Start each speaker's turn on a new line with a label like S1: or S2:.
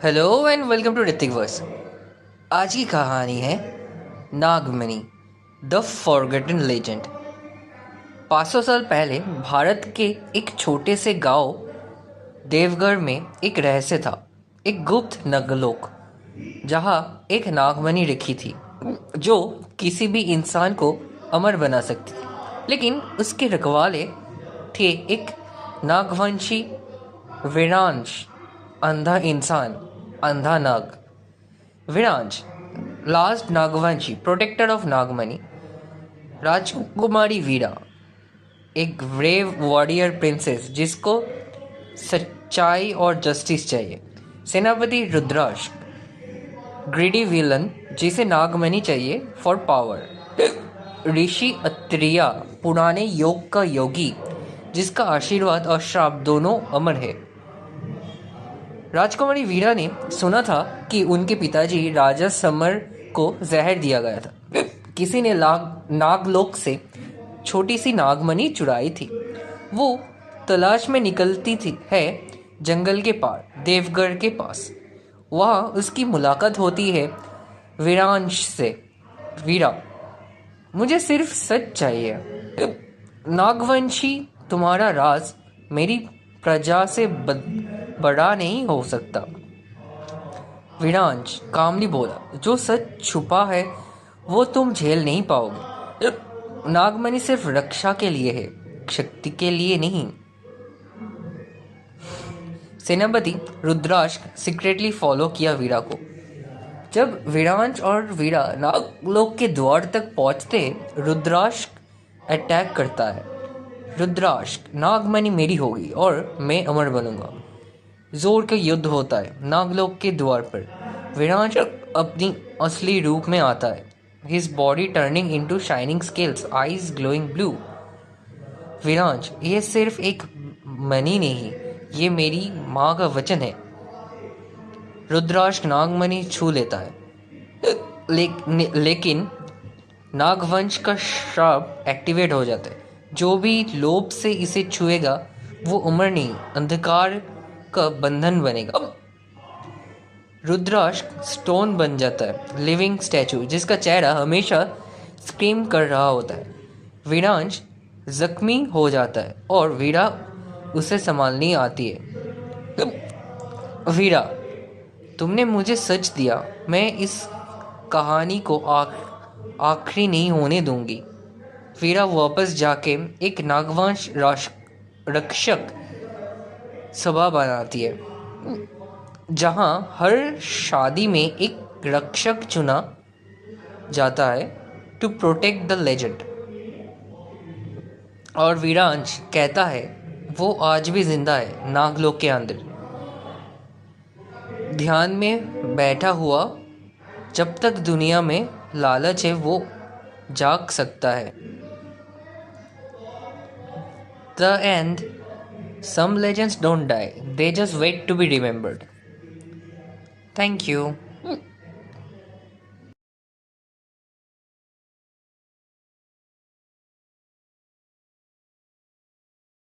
S1: Hello and welcome to Hrithik verse. आज की कहानी है नागमणि द फॉरगेटन लेजेंड। 500 साल पहले भारत के एक छोटे से गांव देवगढ़ में एक रहस्य था। एक गुप्त नगलोक जहां एक नागमणि रखी थी जो किसी भी इंसान को अमर बना सकती थी। लेकिन उसके रखवाले थे एक नागवंशी विरांश, अंधा इंसान, अंधा नाग। विरांज, लास्ट नागवंशी, प्रोटेक्टर ऑफ नागमणि। राजकुमारी वीरा, एक ब्रेव वॉरियर प्रिंसेस जिसको सच्चाई और जस्टिस चाहिए। सेनापति रुद्राक्ष, ग्रीडी विलन जिसे नागमणि चाहिए फॉर पावर। ऋषि अत्रिया, पुराने योग का योगी जिसका आशीर्वाद और श्राप दोनों अमर है। राजकुमारी वीरा ने सुना था कि उनके पिताजी राजा समर को जहर दिया गया था। किसी ने नागलोक से छोटी सी नागमणि चुराई थी। वो तलाश में निकलती थी है जंगल के पार, देवगढ़ के पास। वहाँ उसकी मुलाकात होती है वीरांश से। वीरा, मुझे सिर्फ सच चाहिए। नागवंशी, तुम्हारा राज मेरी प्रजा से बड़ा नहीं हो सकता। विरांश कामली बोला, जो सच छुपा है वो तुम झेल नहीं पाओगे। नागमणि सिर्फ रक्षा के लिए है, शक्ति के लिए नहीं। सेनापति रुद्राक्ष सीक्रेटली फॉलो किया वीरा को। जब विरांश और वीरा नागलोक के द्वार तक पहुंचते, रुद्राक्ष अटैक करता है। रुद्राक्ष, नागमणि मेरी होगी और मैं अमर बनूंगा। जोर का युद्ध होता है नागलोक के द्वार पर। विरांश अपनी असली रूप में आता है, his body turning into shining scales, eyes glowing blue. Viransh, ये सिर्फ एक मणि नहीं, ये मेरी माँ का वचन है। रुद्राक्ष नागमणि छू लेता है, लेकिन नागवंश का श्राप एक्टिवेट हो जाता है। जो भी लोभ से इसे छुएगा वो अमर नहीं, अंधकार का बंधन बनेगा। रुद्राक्ष स्टोन बन जाता है, लिविंग स्टैचू जिसका चेहरा हमेशा स्क्रीम कर रहा होता है। विरांश जख्मी हो जाता है और वीरा उसे संभालनी आती है। वीरा, तुमने मुझे सच दिया, मैं इस कहानी को आखिरी नहीं होने दूंगी। वीरा वापस जाके एक नागवंश रक्षक सभा बनाती है जहां हर शादी में एक रक्षक चुना जाता है टू प्रोटेक्ट द लेजेंड। और विरांश कहता है वो आज भी जिंदा है नागलोक के अंदर, ध्यान में बैठा हुआ। जब तक दुनिया में लालच है वो जाग सकता है। The end, some legends don't die, they just wait to be remembered. Thank you.